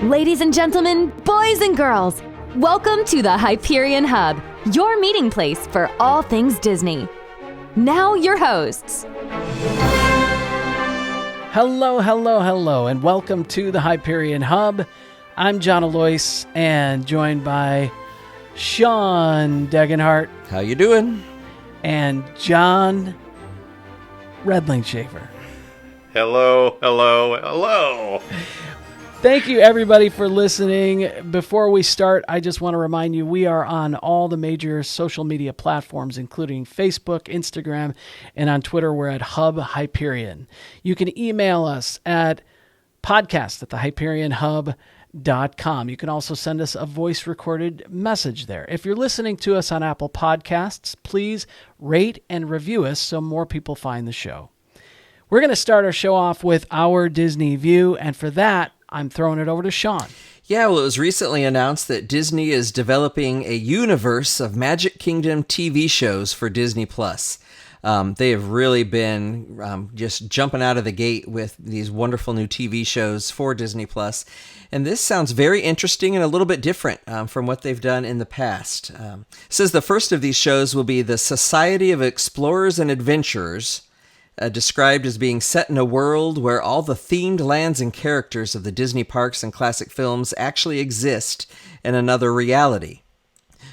Ladies and gentlemen, boys and girls, welcome to the Hyperion Hub, your meeting place for all things Disney. Now your hosts. Hello, and welcome to the Hyperion Hub. I'm John Alois, and joined by Sean Degenhart. How you doing? And John Redlingshaver. Hello. Thank you, everybody, for listening. Before we start, I just want to remind you we are on all the major social media platforms, including Facebook, Instagram, and on Twitter. We're at Hub Hyperion. You can email us at podcast@thehyperionhub.com. You can also send us a voice-recorded message there. If you're listening to us on Apple Podcasts, please rate and review us so more people find the show. We're going to start our show off with our Disney View, and for that, I'm throwing it over to Sean. Yeah, well, it was recently announced that Disney is developing a universe of Magic Kingdom TV shows for Disney+. They have really been just jumping out of the gate with these wonderful new TV shows for Disney+. And this sounds very interesting and a little bit different from what they've done in the past. It says the first of these shows will be the Society of Explorers and Adventurers, described as being set in a world where all the themed lands and characters of the Disney parks and classic films actually exist in another reality.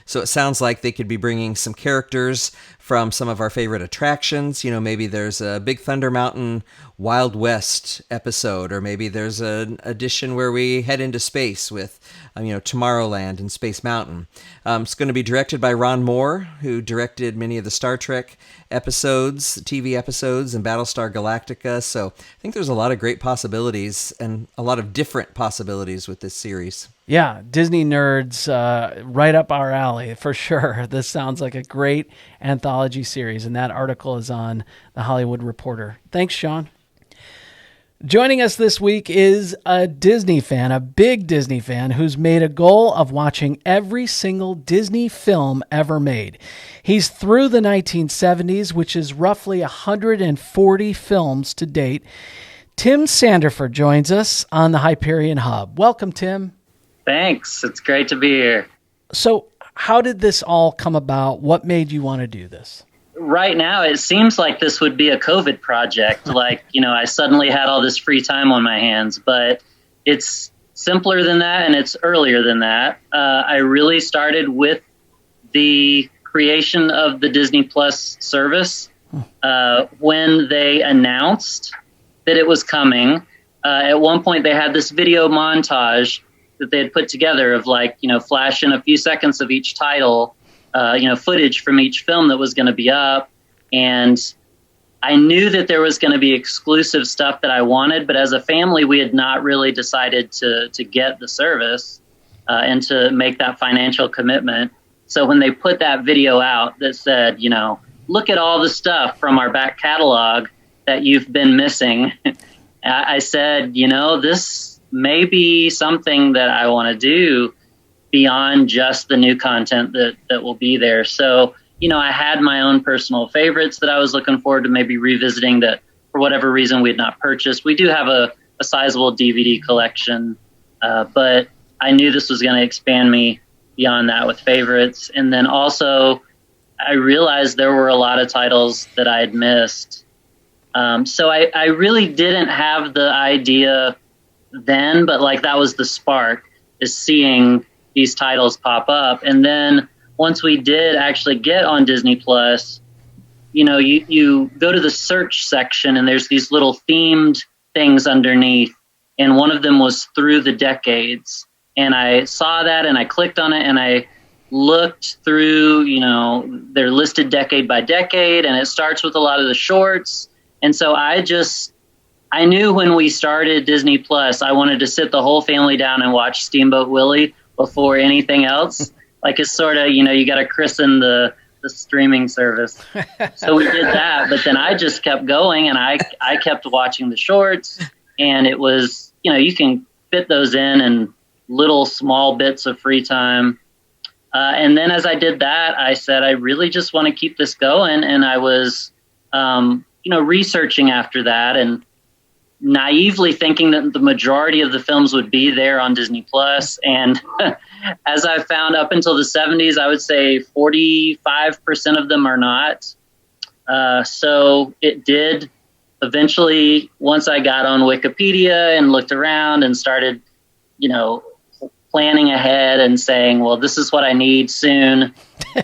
So it sounds like they could be bringing some characters from some of our favorite attractions. You know, maybe there's a Big Thunder Mountain Wild West episode, or maybe there's an edition where we head into space with, Tomorrowland and Space Mountain. It's going to be directed by Ron Moore, who directed many of the Star Trek episodes, TV episodes, and Battlestar Galactica. So I think there's a lot of great possibilities and a lot of different possibilities with this series. Yeah, Disney nerds, right up our alley, for sure. This sounds like a great anthology series, and that article is on The Hollywood Reporter. Thanks, Sean. Joining us this week is a Disney fan, a big Disney fan, who's made a goal of watching every single Disney film ever made. He's through the 1970s, which is roughly 140 films to date. Tim Sandifer joins us on the Hyperion Hub. Welcome, Tim. Thanks. It's great to be here. So how did this all come about? What made you want to do this? Right now, it seems like this would be a COVID project. I suddenly had all this free time on my hands, but it's simpler than that and it's earlier than that. I really started with the creation of the Disney Plus service when they announced that it was coming. At one point, they had this video montage that they had put together of flashing a few seconds of each title, footage from each film that was going to be up. And I knew that there was going to be exclusive stuff that I wanted, but as a family, we had not really decided to get the service and to make that financial commitment. So when they put that video out that said, look at all the stuff from our back catalog that you've been missing, I said, this may be something that I want to do beyond just the new content that will be there. So, I had my own personal favorites that I was looking forward to maybe revisiting that for whatever reason we had not purchased. We do have a sizable DVD collection, but I knew this was going to expand me beyond that with favorites. And then also I realized there were a lot of titles that I had missed. So I really didn't have the idea then, but that was the spark, is seeing these titles pop up. And then once we did actually get on Disney Plus, you go to the search section and there's these little themed things underneath. And one of them was through the decades. And I saw that and I clicked on it and I looked through, they're listed decade by decade, and it starts with a lot of the shorts. And so I knew when we started Disney Plus, I wanted to sit the whole family down and watch Steamboat Willie before anything else. It's sort of, you got to christen the streaming service. So we did that, but then I just kept going and I kept watching the shorts, and it was, you can fit those in little small bits of free time. And then as I did that, I said, I really just want to keep this going. And I was, researching after that. And naively thinking that the majority of the films would be there on Disney Plus. And as I found up until the 70s, I would say 45% of them are not. So it did eventually, once I got on Wikipedia and looked around and started, planning ahead and saying, well, this is what I need soon.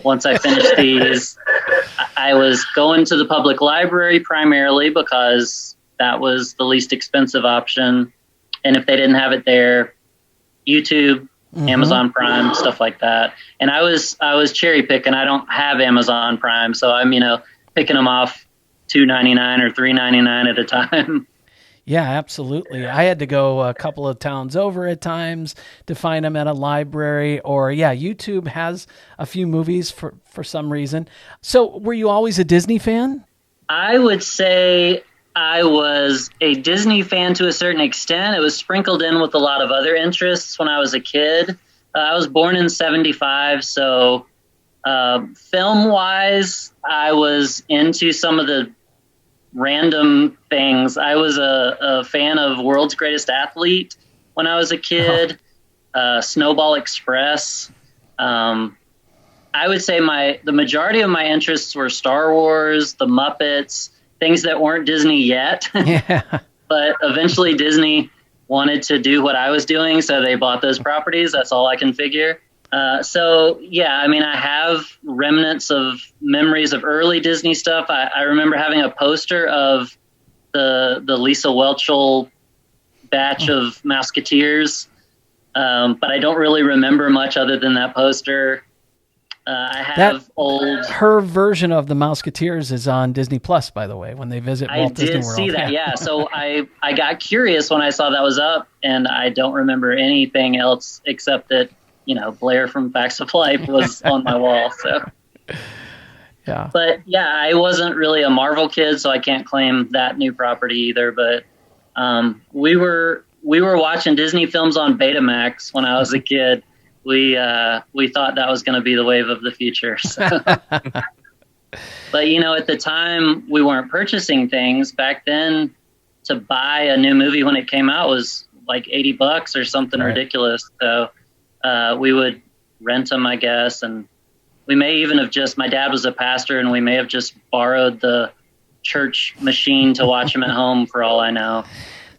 Once I finish these, I was going to the public library primarily because that was the least expensive option. And if they didn't have it there, YouTube, Amazon Prime, stuff like that. And I was cherry picking. I don't have Amazon Prime, so I'm, picking them off $2.99 or $3.99 at a time. Yeah, absolutely. I had to go a couple of towns over at times to find them at a library, or YouTube has a few movies for some reason. So were you always a Disney fan? I would say I was a Disney fan to a certain extent. It was sprinkled in with a lot of other interests when I was a kid. I was born in 1975, so film-wise, I was into some of the random things. I was a fan of World's Greatest Athlete when I was a kid, Snowball Express. I would say the majority of my interests were Star Wars, the Muppets, things that weren't Disney yet. Yeah. But eventually Disney wanted to do what I was doing, so they bought those properties. That's all I can figure. I have remnants of memories of early Disney stuff. I remember having a poster of the Lisa Whelchel batch of Mouseketeers, but I don't really remember much other than that poster. Her version of the Mouseketeers is on Disney Plus, by the way, when they visit Walt Disney World. I did see that, yeah. So I got curious when I saw that was up, and I don't remember anything else except that, Blair from Facts of Life was on my wall. So, yeah. But I wasn't really a Marvel kid, so I can't claim that new property either. But we were watching Disney films on Betamax when I was a kid. We thought that was going to be the wave of the future. So. But at the time we weren't purchasing things. Back then, to buy a new movie when it came out was like $80 or something ridiculous. So. We would rent them, I guess, and we may even have my dad was a pastor, and we may have just borrowed the church machine to watch them at home for all I know.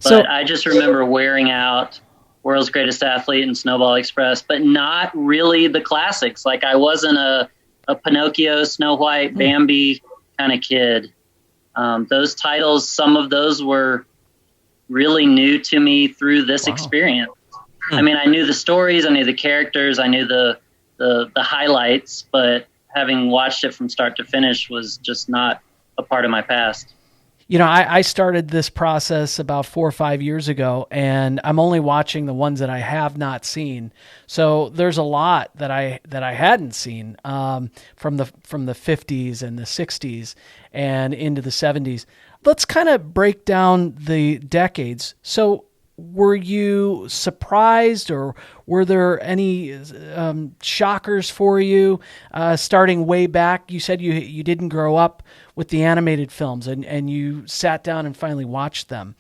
But I just remember wearing out World's Greatest Athlete and Snowball Express, but not really the classics. Like I wasn't a Pinocchio, Snow White, Bambi kind of kid. Those titles, some of those were really new to me through this experience. I mean, I knew the stories, I knew the characters, I knew the highlights, but having watched it from start to finish was just not a part of my past. I started this process about 4 or 5 years ago, and I'm only watching the ones that I have not seen. So there's a lot that I hadn't seen from the 50s and the 60s and into the 70s. Let's kind of break down the decades. So were you surprised, or were there any shockers for you starting way back? You said you didn't grow up with the animated films, and you sat down and finally watched them.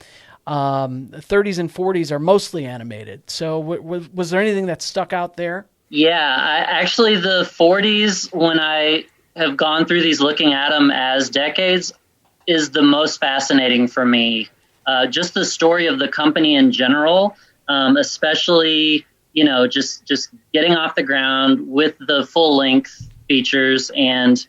30s and 40s are mostly animated. So was there anything that stuck out there? Yeah, actually the 40s, when I have gone through these looking at them as decades, is the most fascinating for me. Just the story of the company in general, especially, just getting off the ground with the full length features and,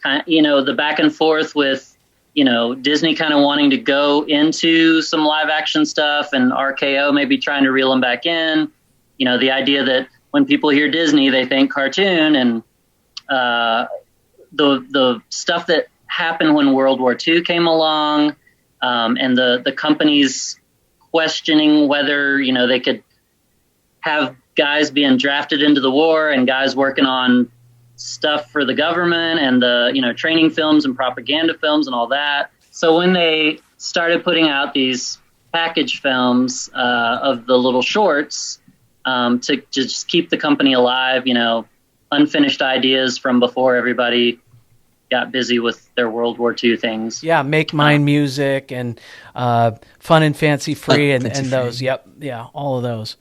the back and forth with, Disney kind of wanting to go into some live action stuff and RKO maybe trying to reel them back in. The idea that when people hear Disney, they think cartoon, and the stuff that happened when World War II came along. And the companies questioning whether, they could have guys being drafted into the war and guys working on stuff for the government and the, training films and propaganda films and all that. So when they started putting out these package films of the little shorts to just keep the company alive, unfinished ideas from before everybody got busy with their World War II things. Yeah, Make Mine Music and Fun and Fancy Free and those. Free. Yep, yeah, all of those.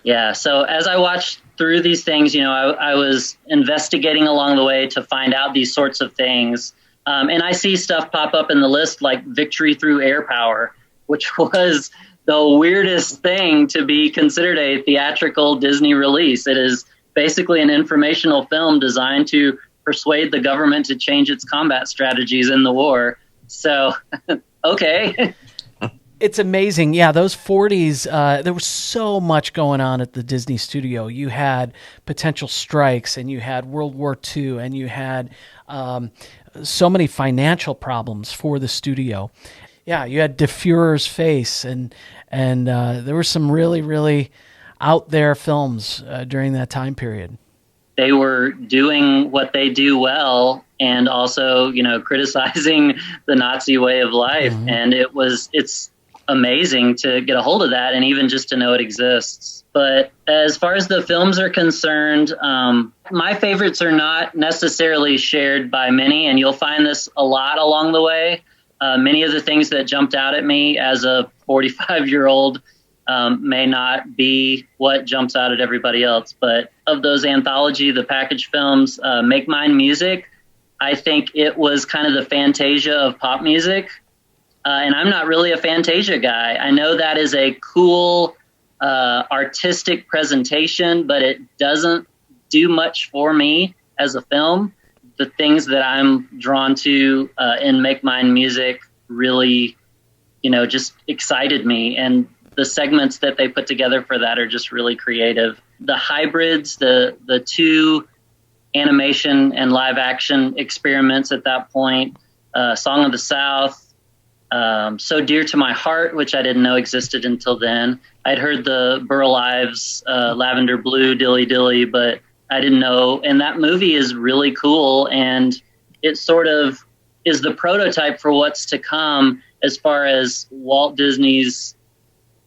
Yeah, so as I watched through these things, I was investigating along the way to find out these sorts of things. And I see stuff pop up in the list like Victory Through Air Power, which was the weirdest thing to be considered a theatrical Disney release. It is basically an informational film designed to persuade the government to change its combat strategies in the war. So, okay. It's amazing. Yeah, those 40s, there was so much going on at the Disney studio. You had potential strikes, and you had World War II, and you had so many financial problems for the studio. Yeah, you had De Fuhrer's Face, and there were some really, really out there films during that time period. They were doing what they do well, and also, criticizing the Nazi way of life. Mm-hmm. And it's amazing to get a hold of that, and even just to know it exists. But as far as the films are concerned, my favorites are not necessarily shared by many, and you'll find this a lot along the way. Many of the things that jumped out at me as a 45-year-old may not be what jumps out at everybody else. But of those anthology, the package films, Make Mine Music, I think it was kind of the Fantasia of pop music. And I'm not really a Fantasia guy. I know that is a cool artistic presentation, but it doesn't do much for me as a film. The things that I'm drawn to in Make Mine Music really, just excited me. And the segments that they put together for that are just really creative. The hybrids, the two animation and live action experiments at that point, Song of the South, So Dear to My Heart, which I didn't know existed until then. I'd heard the Burl Ives, Lavender Blue, Dilly Dilly, but I didn't know. And that movie is really cool, and it sort of is the prototype for what's to come as far as Walt Disney's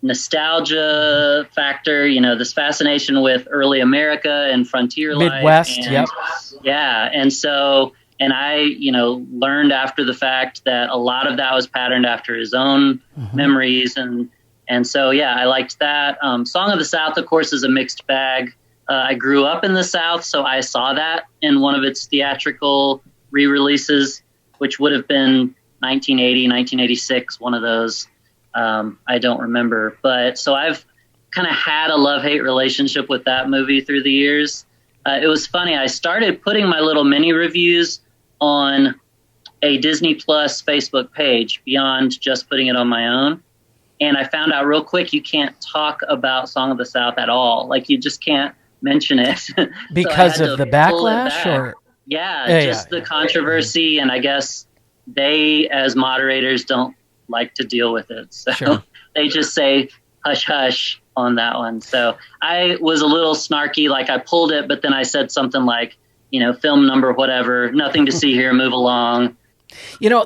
nostalgia factor, this fascination with early America and frontier Midwest, life. yep. Yeah, and I, learned after the fact that a lot of that was patterned after his own memories. And so, yeah, I liked that. Song of the South, of course, is a mixed bag. I grew up in the South, so I saw that in one of its theatrical re-releases, which would have been 1980, 1986, one of those. I don't remember. But so I've kind of had a love-hate relationship with that movie through the years. It was funny. I started putting my little mini reviews on a Disney Plus Facebook page beyond just putting it on my own. And I found out real quick you can't talk about Song of the South at all. Like, you just can't mention it. Because of the backlash? Or the controversy. And I guess they, as moderators, don't like to deal with it. So sure. They just say hush hush on that one. So I was a little snarky, like I pulled it, but then I said something like, film number, whatever, nothing to see here, move along.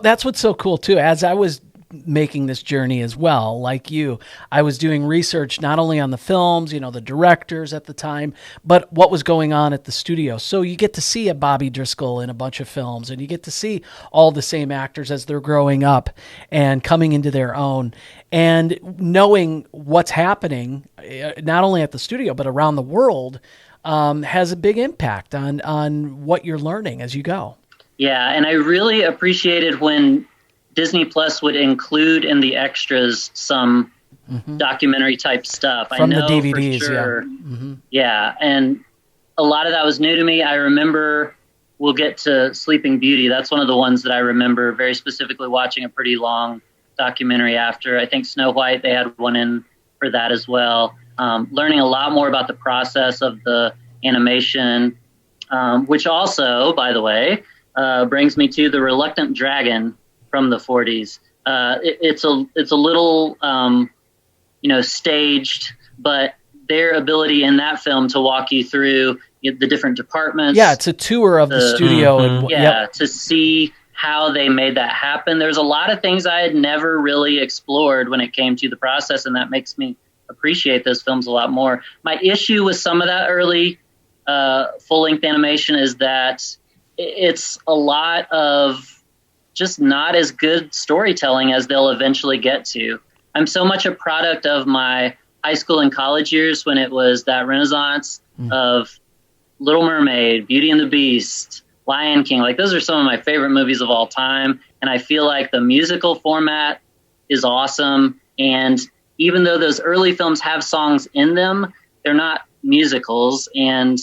That's what's so cool too. As I was making this journey as well, like you, I was doing research not only on the films, the directors at the time, but what was going on at the studio. So you get to see a Bobby Driscoll in a bunch of films, and you get to see all the same actors as they're growing up and coming into their own, and knowing what's happening not only at the studio but around the world has a big impact on what you're learning as you go. Yeah, and I really appreciated when Disney Plus would include in the extras some documentary type stuff. From I know the DVDs, for sure. yeah. Mm-hmm. Yeah, and a lot of that was new to me. I remember, we'll get to Sleeping Beauty. That's one of the ones that I remember very specifically watching a pretty long documentary after. I think Snow White, they had one in for that as well. Learning a lot more about the process of the animation, which also, by the way, brings me to The Reluctant Dragon from the 40s. It's a little, staged, but their ability in that film to walk you through the different departments. Yeah, it's a tour of the studio. To see how they made that happen. There's a lot of things I had never really explored when it came to the process, and that makes me appreciate those films a lot more. My issue with some of that early full-length animation is that it's a lot of just not as good storytelling as they'll eventually get to. I'm so much a product of my high school and college years when it was that renaissance of Little Mermaid, Beauty and the Beast, Lion King. Like, those are some of my favorite movies of all time. And I feel like the musical format is awesome. And even though those early films have songs in them, they're not musicals. And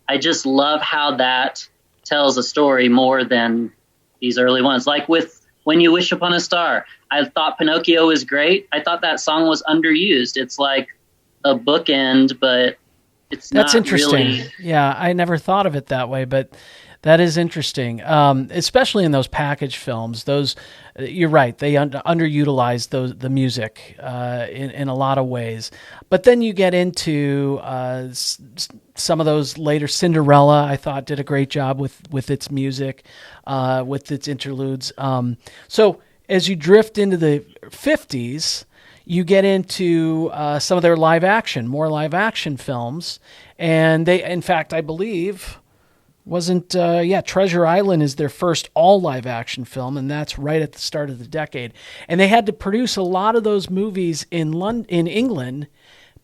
I just love how that tells a story more than these early ones. Like with When You Wish Upon a Star, I thought Pinocchio was great. I thought that song was underused. It's like a bookend, but That's not interesting. really. Yeah, I never thought of it that way, but that is interesting. Especially in those package films. Those, you're right. They underutilize the music in a lot of ways. But then you get into some of those later. Cinderella, I thought, did a great job with its music, with its interludes. So as you drift into the 50s, you get into some of their more live action films. And they, in fact, I believe, Treasure Island is their first all live action film, and that's right at the start of the decade. And they had to produce a lot of those movies in England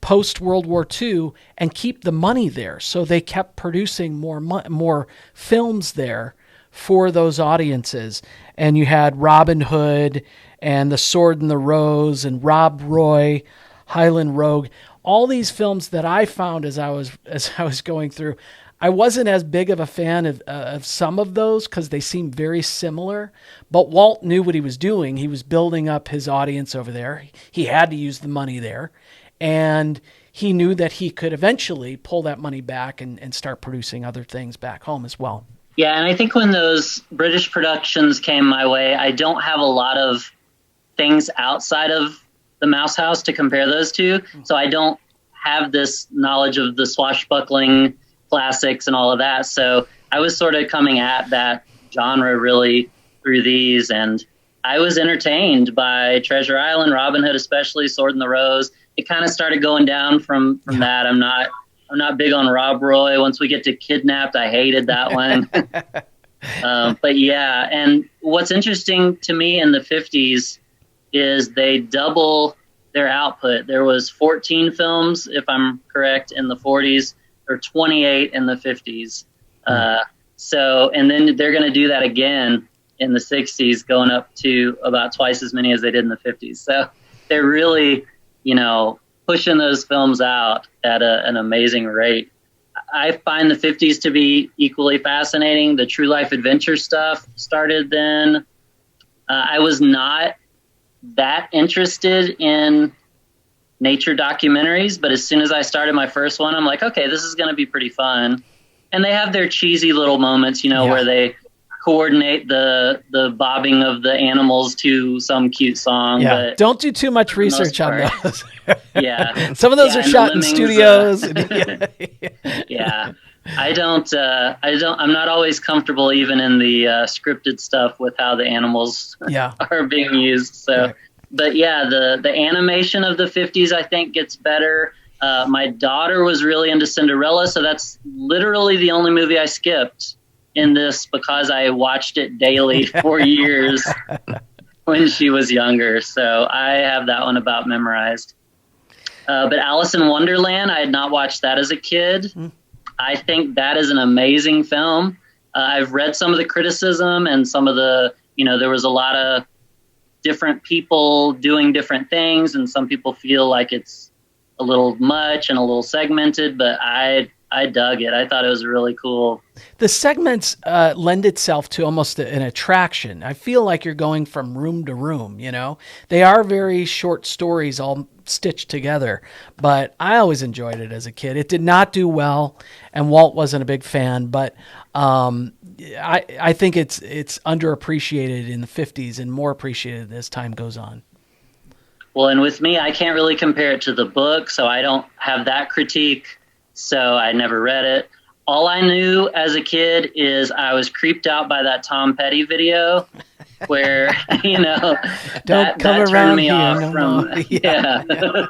post World War II and keep the money there. So they kept producing more films there for those audiences. And you had Robin Hood and The Sword and the Rose and Rob Roy, Highland Rogue, all these films that I found as I was going through. I wasn't as big of a fan of some of those because they seemed very similar, but Walt knew what he was doing. He was building up his audience over there. He had to use the money there, and he knew that he could eventually pull that money back and start producing other things back home as well. Yeah, and I think when those British productions came my way, I don't have a lot of things outside of the Mouse House to compare those to, so I don't have this knowledge of the swashbuckling classics and all of that. So I was sort of coming at that genre really through these, and I was entertained by Treasure Island, Robin Hood, especially Sword in the Rose. It kind of started going down from that. I'm not big on Rob Roy. Once we get to Kidnapped, I hated that one. But yeah, and what's interesting to me in the 50s is they double their output. There was 14 films, if I'm correct, in the 40s, or 28 in the 50s. And then they're going to do that again in the 60s, going up to about twice as many as they did in the 50s. So they're really, pushing those films out at an amazing rate. I find the 50s to be equally fascinating. The true life adventure stuff started then. I was not that interested in nature documentaries, but as soon as I started my first one, I'm like, okay, this is going to be pretty fun. And they have their cheesy little moments, where they coordinate the bobbing of the animals to some cute song. Yeah, but don't do too much research on those. Yeah. Some of those are shot in studios. Yeah. I'm not always comfortable even in the scripted stuff with how the animals are being used. So, right. But yeah, the animation of the 50s, I think, gets better. My daughter was really into Cinderella, so that's literally the only movie I skipped in this because I watched it daily for years when she was younger. So I have that one about memorized. But Alice in Wonderland, I had not watched that as a kid. I think that is an amazing film. I've read some of the criticism and some of the, there was a lot of different people doing different things, and some people feel like it's a little much and a little segmented, but I dug it. I thought it was really cool. The segments lend itself to almost an attraction. I feel like you're going from room to room, They are very short stories all stitched together, but I always enjoyed it as a kid. It did not do well, and Walt wasn't a big fan, but I think it's underappreciated in the 50s and more appreciated as time goes on. Well, and with me, I can't really compare it to the book, so I don't have that critique. So I never read it. All I knew as a kid is I was creeped out by that Tom Petty video where, that turned me off from. Yeah.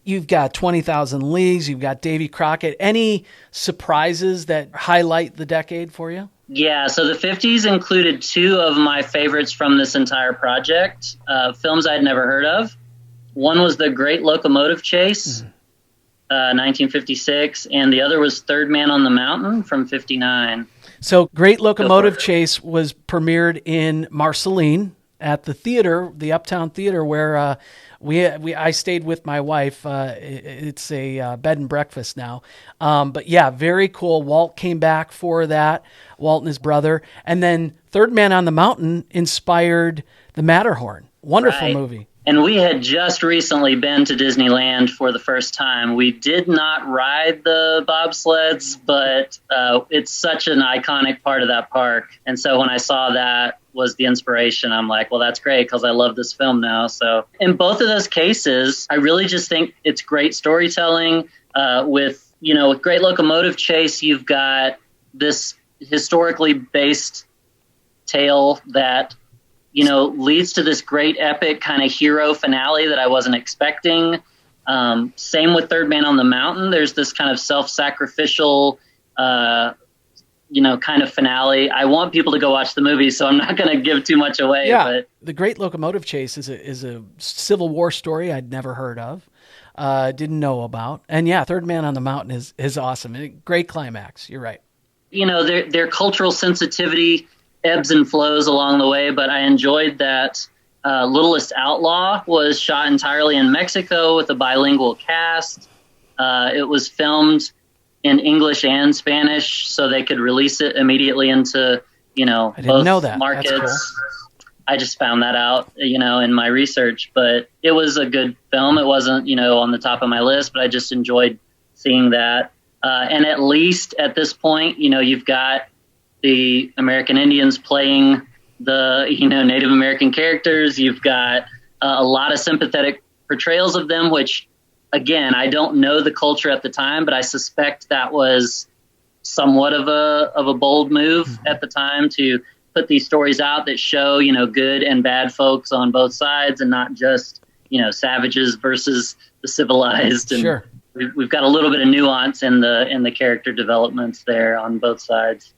You've got 20,000 Leagues. You've got Davy Crockett. Any surprises that highlight the decade for you? Yeah, so the 50s included two of my favorites from this entire project, films I'd never heard of. One was The Great Locomotive Chase, 1956, and the other was Third Man on the Mountain from 59. So Great Locomotive Chase was premiered in Marceline at the theater, the Uptown Theater, where I stayed with my wife. It's a bed and breakfast now. But yeah, very cool. Walt came back for that, Walt and his brother. And then Third Man on the Mountain inspired The Matterhorn. Wonderful movie. And we had just recently been to Disneyland for the first time. We did not ride the bobsleds, but it's such an iconic part of that park. And so when I saw that was the inspiration, I'm like, well, that's great because I love this film now. So in both of those cases, I really just think it's great storytelling. With Great Locomotive Chase, you've got this historically based tale that leads to this great epic kind of hero finale that I wasn't expecting. Same with Third Man on the Mountain. There's this kind of self-sacrificial, kind of finale. I want people to go watch the movie, so I'm not going to give too much away. Yeah, but The Great Locomotive Chase is a Civil War story I'd never heard of, didn't know about. And yeah, Third Man on the Mountain is awesome. Great climax. You're right. Their cultural sensitivity ebbs and flows along the way, but I enjoyed that Littlest Outlaw was shot entirely in Mexico with a bilingual cast. It was filmed in English and Spanish, so they could release it immediately into I didn't both know that. markets. That's cool. I just found that out, in my research, but it was a good film. It wasn't, on the top of my list, but I just enjoyed seeing that. And at least at this point, you've got the American Indians playing the, Native American characters. You've got a lot of sympathetic portrayals of them, which, again, I don't know the culture at the time, but I suspect that was somewhat of a bold move at the time to put these stories out that show, good and bad folks on both sides and not just, savages versus the civilized. And sure. We've got a little bit of nuance in the character developments there on both sides.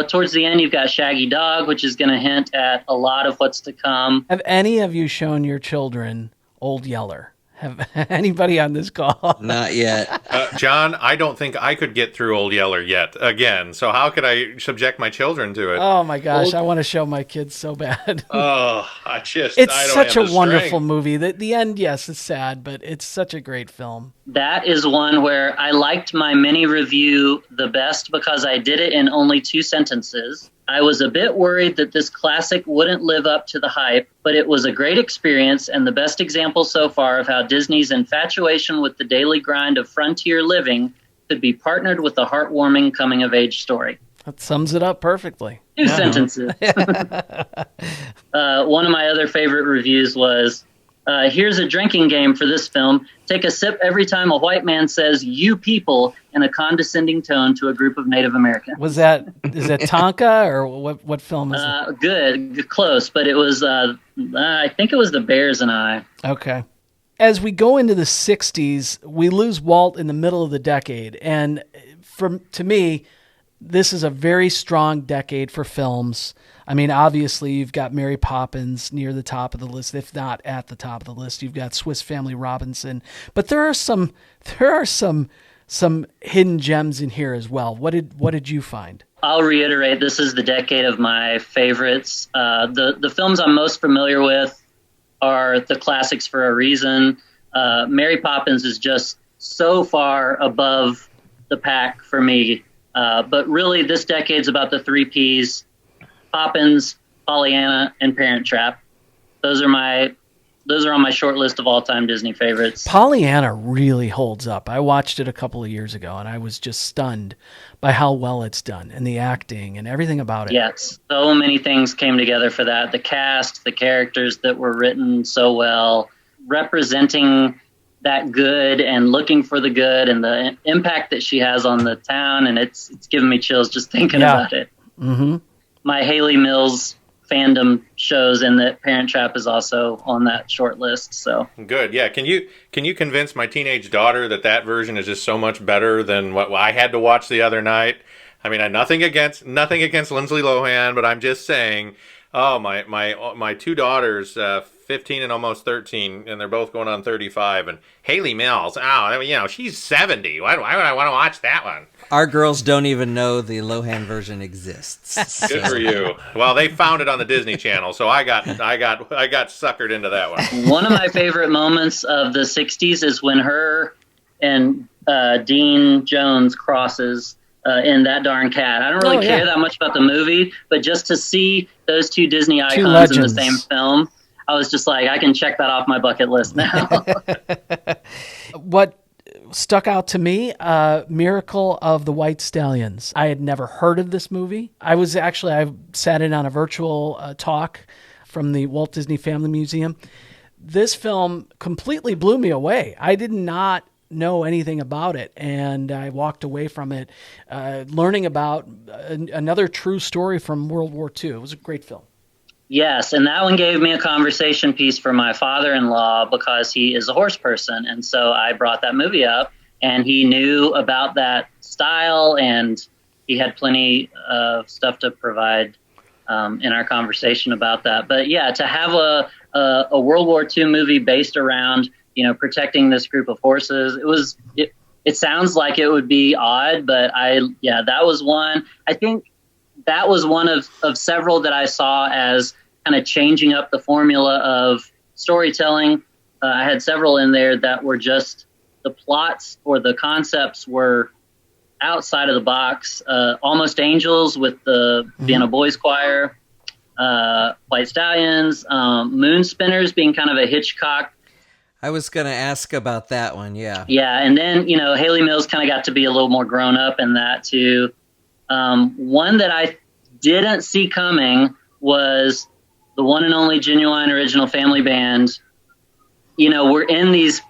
Towards the end, you've got Shaggy Dog, which is going to hint at a lot of what's to come. Have any of you shown your children Old Yeller? Have anybody on this call? Not yet. John, I don't think I could get through Old Yeller yet again. So how could I subject my children to it? Oh my gosh, I want to show my kids so bad. Oh, It's I don't such have a the wonderful strength. movie. The end, yes, it's sad, but it's such a great film. That is one where I liked my mini review the best because I did it in only 2 sentences. I was a bit worried that this classic wouldn't live up to the hype, but it was a great experience and the best example so far of how Disney's infatuation with the daily grind of frontier living could be partnered with a heartwarming coming-of-age story. That sums it up perfectly. 2 sentences. One of my other favorite reviews was, here's a drinking game for this film. Take a sip every time a white man says, "you people," in a condescending tone to a group of Native Americans. Is that Tonka or what film is it? Good, close, but it was, I think it was The Bears and I. Okay. As we go into the 60s, we lose Walt in the middle of the decade. And to me, this is a very strong decade for films. I mean, obviously, you've got Mary Poppins near the top of the list, if not at the top of the list. You've got Swiss Family Robinson, but there are some hidden gems in here as well. What did you find? I'll reiterate, this is the decade of my favorites. The films I'm most familiar with are the classics for a reason. Mary Poppins is just so far above the pack for me. But really, this decade's about the 3 Ps. Poppins, Pollyanna, and Parent Trap. Those are on my short list of all-time Disney favorites. Pollyanna really holds up. I watched it a couple of years ago, and I was just stunned by how well it's done and the acting and everything about it. Yes, so many things came together for that. The cast, the characters that were written so well, representing that good and looking for the good and the impact that she has on the town, and it's giving me chills just thinking about it. Mm-hmm. My Haley Mills fandom shows, and that Parent Trap is also on that short list. So Good, yeah. Can you convince my teenage daughter that version is just so much better than what I had to watch the other night? I mean, nothing against Lindsay Lohan, but I'm just saying. Oh, my two daughters, 15 and almost 13, and they're both going on 35. And Haley Mills, she's 70. Why would I want to watch that one? Our girls don't even know the Lohan version exists. Good for you. Well, they found it on the Disney Channel, so I got suckered into that one. One of my favorite moments of the 60s is when her and Dean Jones crosses in That Darn Cat. I don't really care that much about the movie, but just to see those two Disney icons in the same film, I was just like, I can check that off my bucket list now. What stuck out to me, Miracle of the White Stallions. I had never heard of this movie. I sat in on a virtual talk from the Walt Disney Family Museum. This film completely blew me away. I did not know anything about it, and I walked away from it learning about another true story from World War II. It was a great film. Yes, and that one gave me a conversation piece for my father-in-law because he is a horse person, and so I brought that movie up, and he knew about that style, and he had plenty of stuff to provide in our conversation about that. But yeah, to have a World War II movie based around protecting this group of horses. It sounds like it would be odd, but that was one. I think that was one of several that I saw as kind of changing up the formula of storytelling. I had several in there that were just the plots or the concepts were outside of the box. Almost Angels with being a boys choir, White Stallions, Moon Spinners being kind of a Hitchcock. I was going to ask about that one, yeah. Yeah, and then, Haley Mills kind of got to be a little more grown up in that, too. One that I didn't see coming was the one and only Genuine Original Family Band. We're in these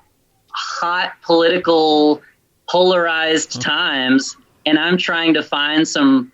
hot political, polarized times, and I'm trying to find some,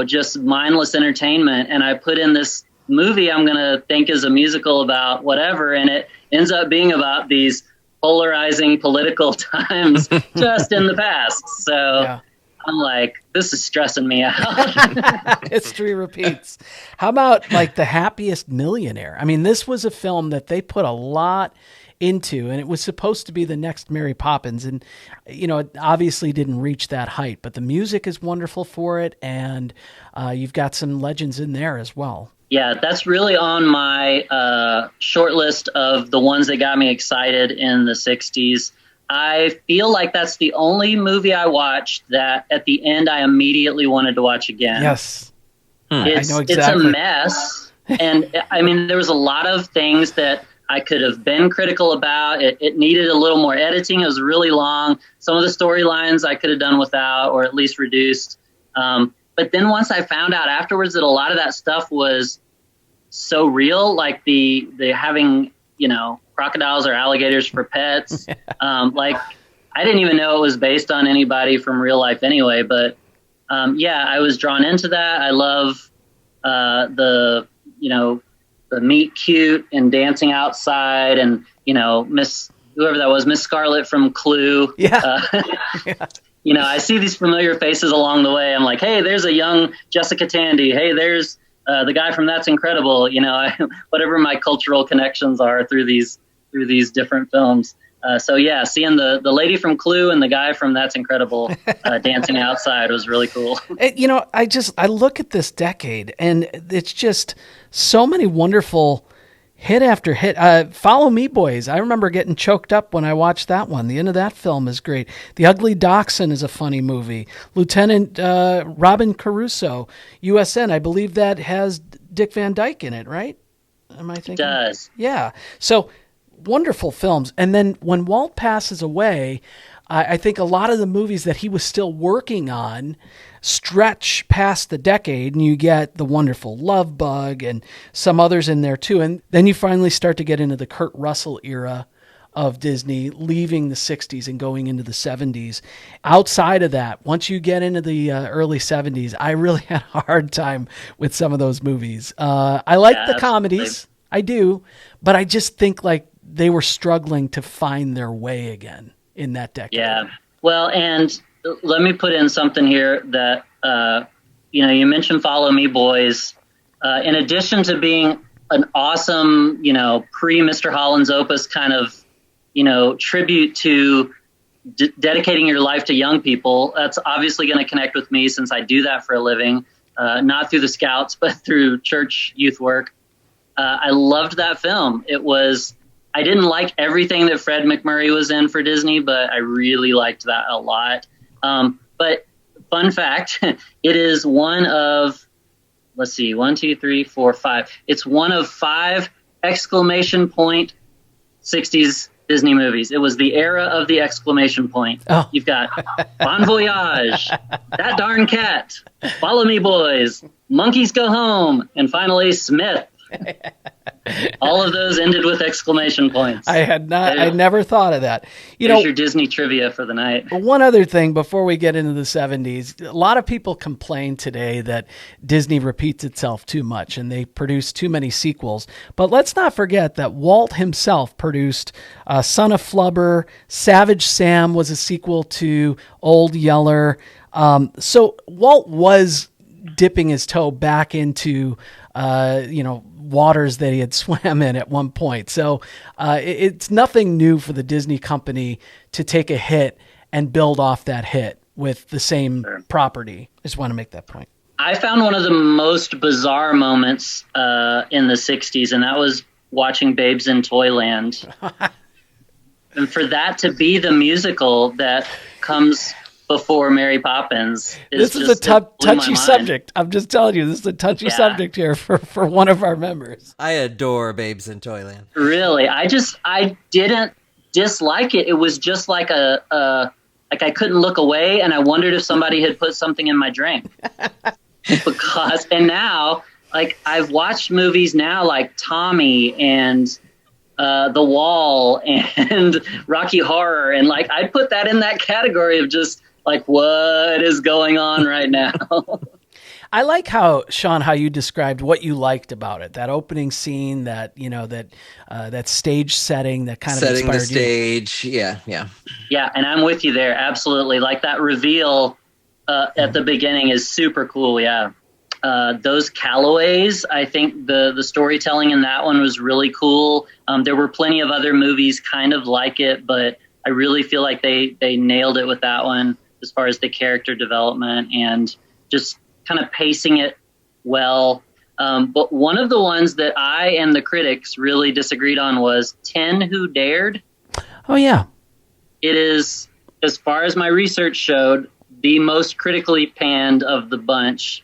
just mindless entertainment, and I put in this movie I'm going to think is a musical about whatever, and it ends up being about these polarizing political times just in the past. So I'm like, this is stressing me out. History repeats. How about like The Happiest Millionaire? I mean, this was a film that they put a lot into, and it was supposed to be the next Mary Poppins. And, it obviously didn't reach that height, but the music is wonderful for it. And you've got some legends in there as well. Yeah, that's really on my short list of the ones that got me excited in the 60s. I feel like that's the only movie I watched that at the end I immediately wanted to watch again. Yes. I know exactly. It's a mess. And I mean, there was a lot of things that I could have been critical about. It needed a little more editing. It was really long. Some of the storylines I could have done without or at least reduced. But then once I found out afterwards that a lot of that stuff was so real, like the having, crocodiles or alligators for pets. Like I didn't even know it was based on anybody from real life anyway. But I was drawn into that. I love the meet cute and dancing outside and, Miss Scarlet from Clue. Yeah. I see these familiar faces along the way. I'm like, hey, there's a young Jessica Tandy. Hey, there's the guy from That's Incredible. Whatever my cultural connections are through these different films. Seeing the lady from Clue and the guy from That's Incredible dancing outside was really cool. I look at this decade and it's just so many wonderful hit after hit. Follow Me Boys. I remember getting choked up when I watched that one. The end of that film is great. The Ugly Dachshund is a funny movie. Lieutenant Robin Caruso, USN. I believe that has Dick Van Dyke in it, right? Am I thinking? It does. Yeah. So wonderful films. And then when Walt passes away, I think a lot of the movies that he was still working on stretch past the decade, and you get The Wonderful Love Bug and some others in there too. And then you finally start to get into the Kurt Russell era of Disney, leaving the 60s and going into the 70s. Outside of that, once you get into the early 70s, I really had a hard time with some of those movies. I like the comedies. I do. But I just think like they were struggling to find their way again in that decade. Yeah. Well, and let me put in something here that, you mentioned Follow Me Boys. In addition to being an awesome, pre Mr. Holland's Opus kind of, tribute to dedicating your life to young people, that's obviously going to connect with me since I do that for a living, not through the Scouts, but through church youth work. I loved that film. I didn't like everything that Fred McMurray was in for Disney, but I really liked that a lot. But fun fact, it is one of, let's see, 1, 2, 3, 4, 5. It's one of 5 exclamation point 60s Disney movies. It was the era of the exclamation point. Oh. You've got Bon Voyage, That Darn Cat, Follow Me Boys, Monkeys Go Home, and finally Smith. All of those ended with exclamation points. I never thought of that. There's your Disney trivia for the night. One other thing before we get into the 70s, a lot of people complain today that Disney repeats itself too much and they produce too many sequels. But let's not forget that Walt himself produced Son of Flubber. Savage Sam was a sequel to Old Yeller. So Walt was dipping his toe back into waters that he had swam in at one point. So it's nothing new for the Disney company to take a hit and build off that hit with the same property. I just want to make that point. I found one of the most bizarre moments in the 60s, and that was watching Babes in Toyland. And for that to be the musical that comes before Mary Poppins. This is a touchy subject. I'm just telling you, this is a touchy subject here for one of our members. I adore Babes in Toyland. Really, I didn't dislike it. It was just like I couldn't look away, and I wondered if somebody had put something in my drink. And now, I've watched movies now like Tommy and The Wall and Rocky Horror, and I'd put that in that category of just what is going on right now? I like how, Sean, how you described what you liked about it. That opening scene, that that stage setting, that kind of setting inspired the stage. You. Yeah, and I'm with you there. Absolutely. That reveal at the beginning is super cool. Yeah. Those Callaways, I think the storytelling in that one was really cool. There were plenty of other movies kind of like it, but I really feel like they nailed it with that one as far as the character development and just kind of pacing it well. But one of the ones that I and the critics really disagreed on was 10 Who Dared. Oh, yeah. It is, as far as my research showed, the most critically panned of the bunch.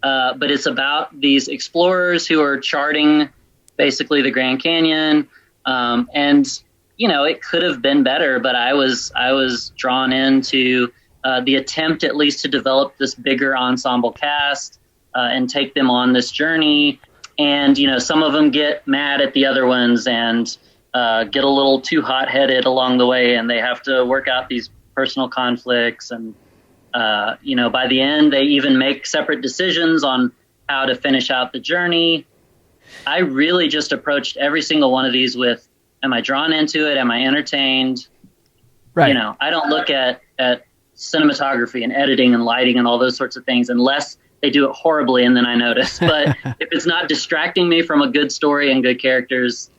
But it's about these explorers who are charting basically the Grand Canyon. And it could have been better, but I was drawn into the attempt at least to develop this bigger ensemble cast and take them on this journey. And, some of them get mad at the other ones and get a little too hot-headed along the way, and they have to work out these personal conflicts. And, by the end, they even make separate decisions on how to finish out the journey. I really just approached every single one of these with, am I drawn into it? Am I entertained? Right. I don't look at cinematography and editing and lighting and all those sorts of things unless they do it horribly, and then I notice. But if it's not distracting me from a good story and good characters,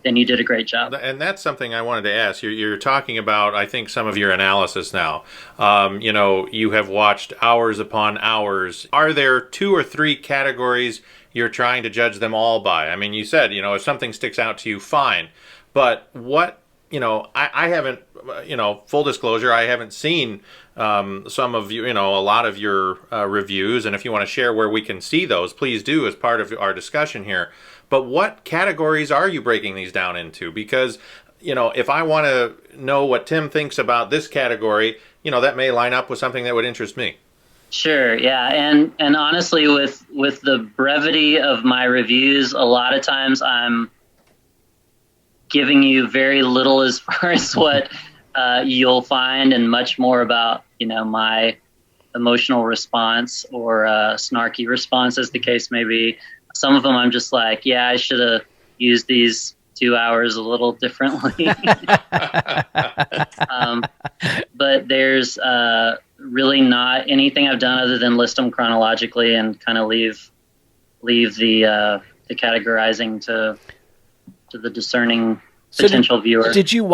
then you did a great job. And that's something I wanted to ask. You're talking about, I think, some of your analysis now. You have watched hours upon hours. Are there 2 or 3 categories you're trying to judge them all by? I mean, you said, if something sticks out to you, fine. But what, I haven't, full disclosure, I haven't seen some of you, a lot of your reviews. And if you want to share where we can see those, please do as part of our discussion here. But what categories are you breaking these down into? Because, if I want to know what Tim thinks about this category, that may line up with something that would interest me. Sure, yeah. And honestly, with the brevity of my reviews, a lot of times I'm giving you very little as far as what you'll find, and much more about, my emotional response or snarky response, as the case may be. Some of them I'm just like, yeah, I should have used these 2 hours a little differently. But but there's really not anything I've done other than list them chronologically and kind of leave the categorizing to the discerning potential viewer. Did you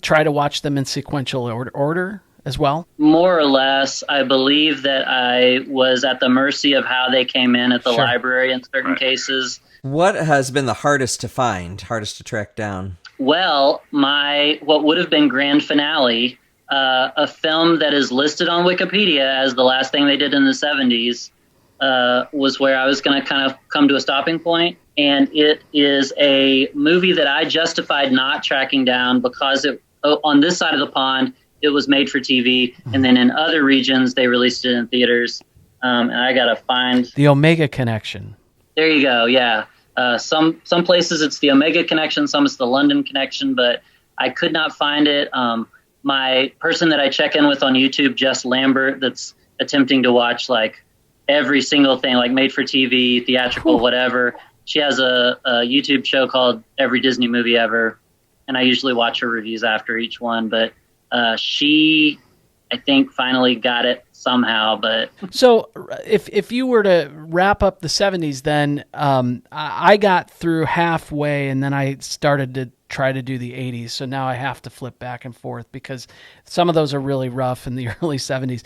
try to watch them in sequential order as well? More or less. I believe that I was at the mercy of how they came in at the library in certain cases. What has been the hardest to find, hardest to track down? Well, what would have been grand finale, a film that is listed on Wikipedia as the last thing they did in the 70s, was where I was going to kind of come to a stopping point. And it is a movie that I justified not tracking down because on this side of the pond, it was made for TV. And then in other regions, they released it in theaters. And I got to find... The Omega Connection. There you go, yeah. Some places it's the Omega Connection, some it's the London Connection, but I could not find it. My person that I check in with on YouTube, Jess Lambert, that's attempting to watch like every single thing, like made for TV, theatrical, whatever. She has a YouTube show called Every Disney Movie Ever, and I usually watch her reviews after each one. But she, I think, finally got it somehow. But so if you were to wrap up the 70s, then I got through halfway, and then I started to try to do the 80s. So now I have to flip back and forth because some of those are really rough in the early 70s.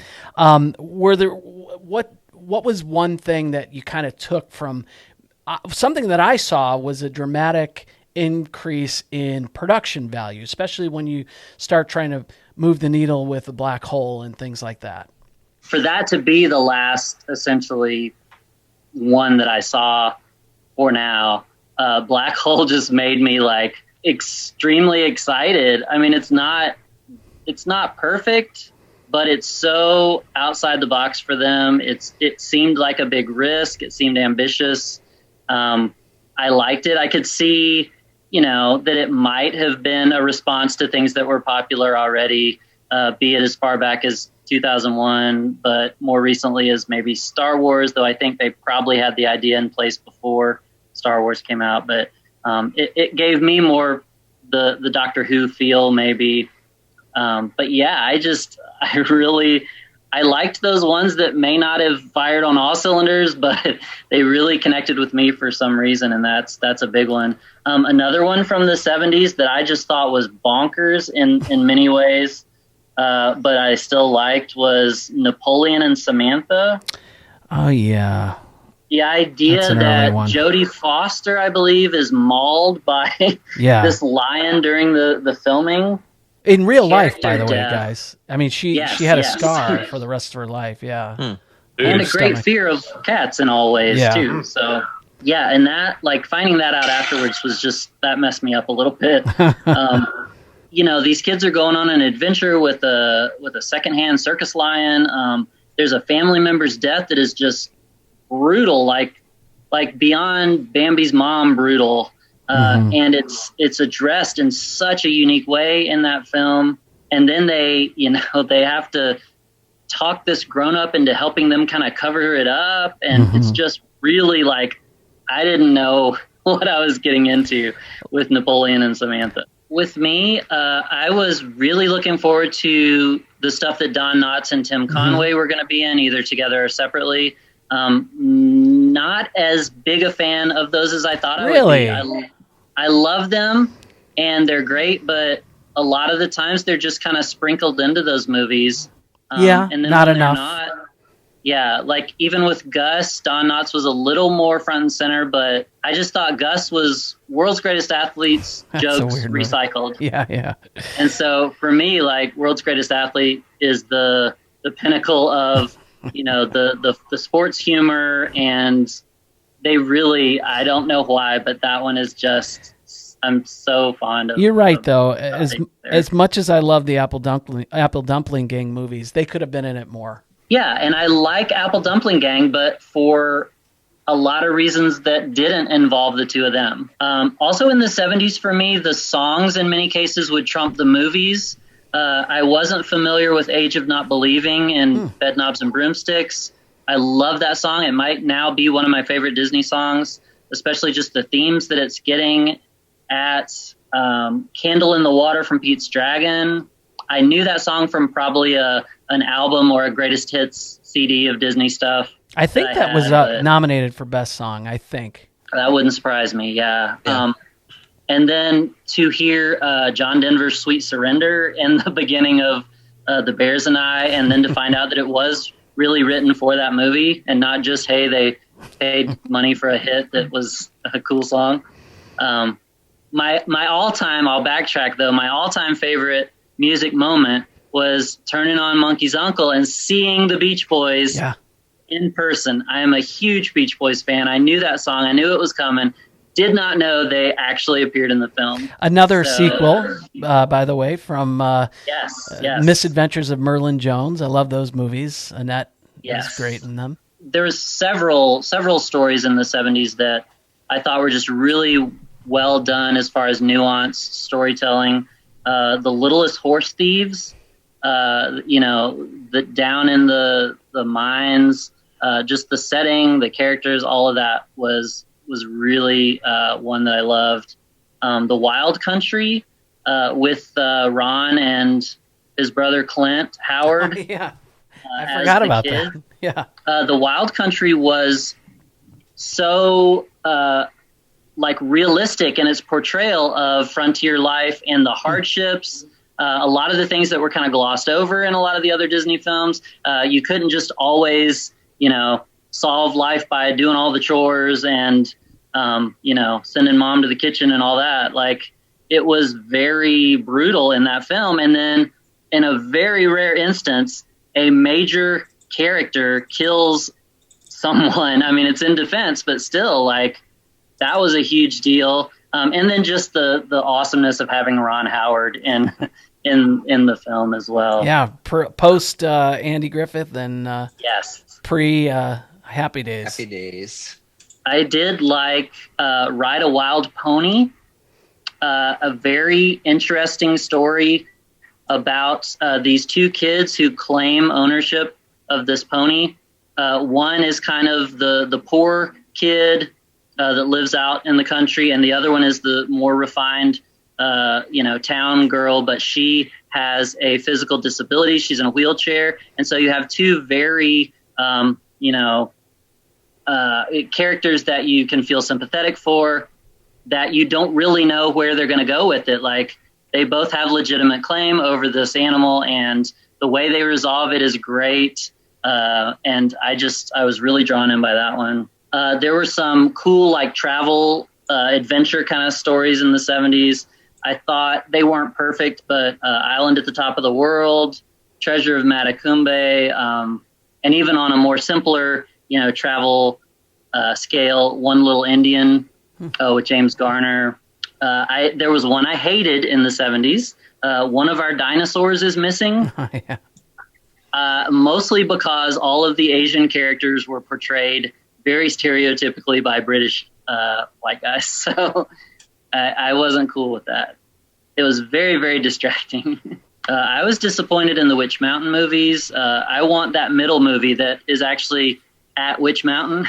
What was one thing that you kind of took from something that I saw was a dramatic increase in production value, especially when you start trying to move the needle with a black hole and things like that. For that to be the last, essentially, one that I saw for now, Black Hole just made me like extremely excited. I mean, it's not perfect, but it's so outside the box for them. It seemed like a big risk. It seemed ambitious. I liked it. I could see, that it might have been a response to things that were popular already, be it as far back as 2001, but more recently as maybe Star Wars, though I think they probably had the idea in place before Star Wars came out. But it gave me more the Doctor Who feel maybe. But yeah, I liked those ones that may not have fired on all cylinders, but they really connected with me for some reason, and that's a big one. Another one from the 70s that I just thought was bonkers in many ways, but I still liked was Napoleon and Samantha. Oh, yeah. The idea that Jodie Foster, I believe, is mauled by this lion during the filming. In real life, by the way, guys. I mean, she had a scar for the rest of her life, yeah. And a great fear of cats in all ways, too. So, yeah, and that, like, finding that out afterwards was just, that messed me up a little bit. These kids are going on an adventure with a secondhand circus lion. There's a family member's death that is just brutal, like beyond Bambi's mom brutal. And it's addressed in such a unique way in that film. And then they have to talk this grown up into helping them kind of cover it up. And it's just really like, I didn't know what I was getting into with Napoleon and Samantha. With me, I was really looking forward to the stuff that Don Knotts and Tim Conway were going to be in, either together or separately. Not as big a fan of those as I thought I would be. I love them, and they're great, but a lot of the times they're just kind of sprinkled into those movies. And then not enough. Like even with Gus, Don Knotts was a little more front and center, but I just thought Gus was World's Greatest Athletes jokes recycled. Yeah. And so for me, like World's Greatest Athlete is the pinnacle of, the sports humor, and they really, I don't know why, but that one is just, I'm so fond of. You're right, though. As much as I love the Apple Dumpling Gang movies, they could have been in it more. Yeah, and I like Apple Dumpling Gang, but for a lot of reasons that didn't involve the two of them. Also in the 70s, for me, the songs in many cases would trump the movies. I wasn't familiar with Age of Not Believing and Bedknobs and Broomsticks. I love that song. It might now be one of my favorite Disney songs, especially just the themes that it's getting at. Candle in the Water from Pete's Dragon. I knew that song from probably an album or a greatest hits CD of Disney stuff. I think that was nominated for best song. I think that wouldn't surprise me. Yeah. And then to hear John Denver's "Sweet Surrender" in the beginning of The Bears and I, and then to find out that it was really written for that movie and not just, hey, they paid money for a hit that was a cool song. My all-time, I'll backtrack though, my all-time favorite music moment was turning on Monkey's Uncle and seeing the Beach Boys in person. I am a huge Beach Boys fan. I knew that song. I knew it was coming. Did not know they actually appeared in the film. Another sequel, by the way, from yes. Misadventures of Merlin Jones. I love those movies. Annette is great in them. There was several stories in the 70s that I thought were just really well done as far as nuanced storytelling. The Littlest Horse Thieves, the down in the mines, just the setting, the characters, all of that was really one that I loved. The Wild Country with Ron and his brother Clint Howard. Oh, yeah, I forgot about that. Yeah, The Wild Country was so realistic in its portrayal of frontier life and the hardships. A lot of the things that were kind of glossed over in a lot of the other Disney films. You couldn't just always, solve life by doing all the chores and, sending mom to the kitchen and all that. Like, it was very brutal in that film. And then in a very rare instance, a major character kills someone. I mean, it's in defense, but still, that was a huge deal. And then just the awesomeness of having Ron Howard in the film as well. Yeah, post Andy Griffith and pre Happy Days. Happy Days. I did like Ride a Wild Pony, a very interesting story about these two kids who claim ownership of this pony. One is kind of the poor kid that lives out in the country, and the other one is the more refined town girl, but she has a physical disability. She's in a wheelchair. And so you have two very, characters that you can feel sympathetic for, that you don't really know where they're going to go with it. Like, they both have legitimate claim over this animal, and the way they resolve it is great. And I was really drawn in by that one. There were some cool, travel, adventure kind of stories in the 70s. I thought they weren't perfect, but Island at the Top of the World, Treasure of Matacumbe, and even on a more simpler, travel scale, One Little Indian with James Garner. There was one I hated in the 70s. One of our dinosaurs is missing. Oh, yeah. Mostly because all of the Asian characters were portrayed very stereotypically by British white guys. So I wasn't cool with that. It was very, very distracting. I was disappointed in the Witch Mountain movies. I want that middle movie that is actually at Witch Mountain.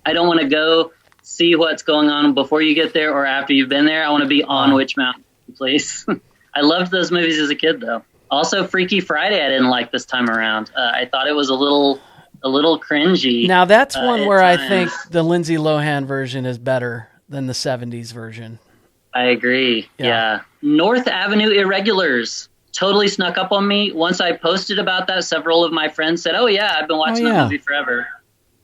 I don't want to go see what's going on before you get there or after you've been there. I want to be on Witch Mountain, please. I loved those movies as a kid, though. Also, Freaky Friday I didn't like this time around. I thought it was a little cringy. Now, that's one where I think the Lindsay Lohan version is better than the 70s version. I agree. Yeah. North Avenue Irregulars totally snuck up on me. Once I posted about that, several of my friends said, "Oh yeah, I've been watching that movie forever."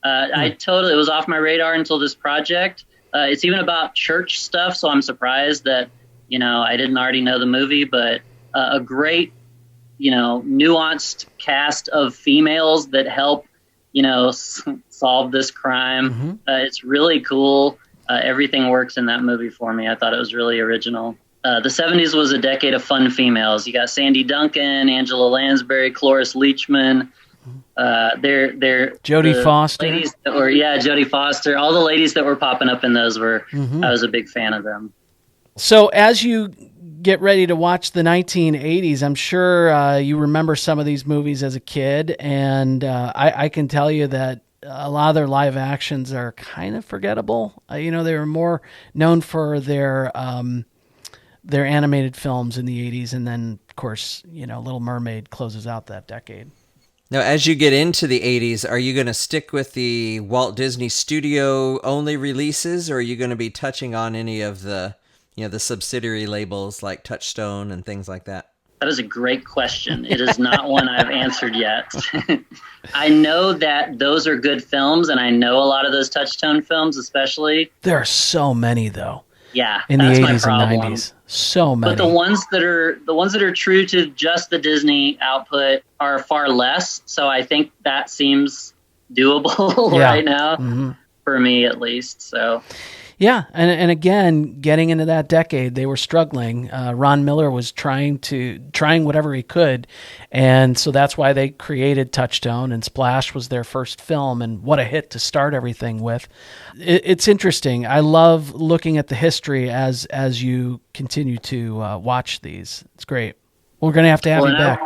It was off my radar until this project. It's even about church stuff, so I'm surprised that, I didn't already know the movie, but a great, nuanced cast of females that help, solve this crime. Mm-hmm. It's really cool. Everything works in that movie for me. I thought it was really original. The 70s was a decade of fun females. You got Sandy Duncan, Angela Lansbury, Cloris Leachman. Jodie Foster. Jodie Foster. All the ladies that were popping up in those I was a big fan of them. So as you get ready to watch the 1980s, I'm sure you remember some of these movies as a kid, and I can tell you that a lot of their live actions are kind of forgettable. They were more known for their their animated films in the 80s. And then, of course, Little Mermaid closes out that decade. Now, as you get into the 80s, are you going to stick with the Walt Disney Studio only releases, or are you going to be touching on any of the, the subsidiary labels like Touchstone and things like that? That is a great question. It is not one I've answered yet. I know that those are good films, and I know a lot of those Touchstone films, especially. There are so many, though. Yeah, in the that's 80s my and problem. 90s. So many. But the ones that are true to just the Disney output are far less. So I think that seems doable right now, for me at least. So. Yeah, and again, getting into that decade, they were struggling. Ron Miller was trying whatever he could, and so that's why they created Touchstone, and Splash was their first film, and what a hit to start everything with. It's interesting. I love looking at the history as you continue to watch these. It's great. We're going to have you back.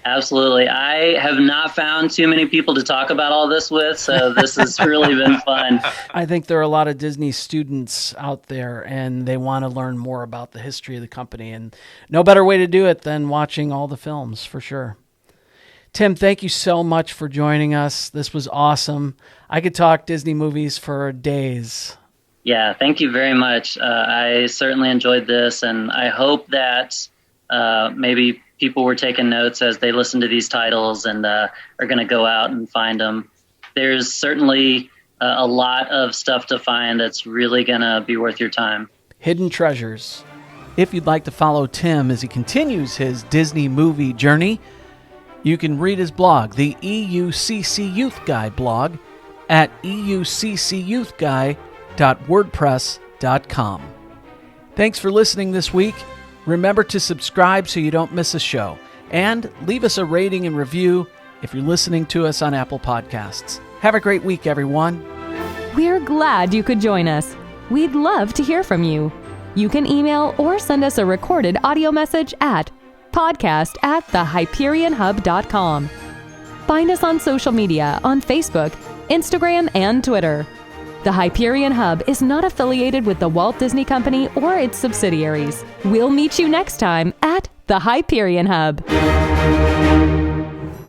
Absolutely. I have not found too many people to talk about all this with, so this has really been fun. I think there are a lot of Disney students out there, and they want to learn more about the history of the company, and no better way to do it than watching all the films, for sure. Tim, thank you so much for joining us. This was awesome. I could talk Disney movies for days. Yeah, thank you very much. I certainly enjoyed this, and I hope that maybe people were taking notes as they listen to these titles and are going to go out and find them. There's certainly a lot of stuff to find that's really going to be worth your time. Hidden treasures. If you'd like to follow Tim as he continues his Disney movie journey, you can read his blog, the EUCC Youth Guy blog, at euccyouthguy.wordpress.com. Thanks for listening this week. Remember to subscribe so you don't miss a show, and leave us a rating and review if you're listening to us on Apple Podcasts. Have a great week, everyone. We're glad you could join us. We'd love to hear from you. You can email or send us a recorded audio message at podcast@thehyperionhub.com. Find us on social media on Facebook, Instagram, and Twitter. The Hyperion Hub is not affiliated with the Walt Disney Company or its subsidiaries. We'll meet you next time at the Hyperion Hub.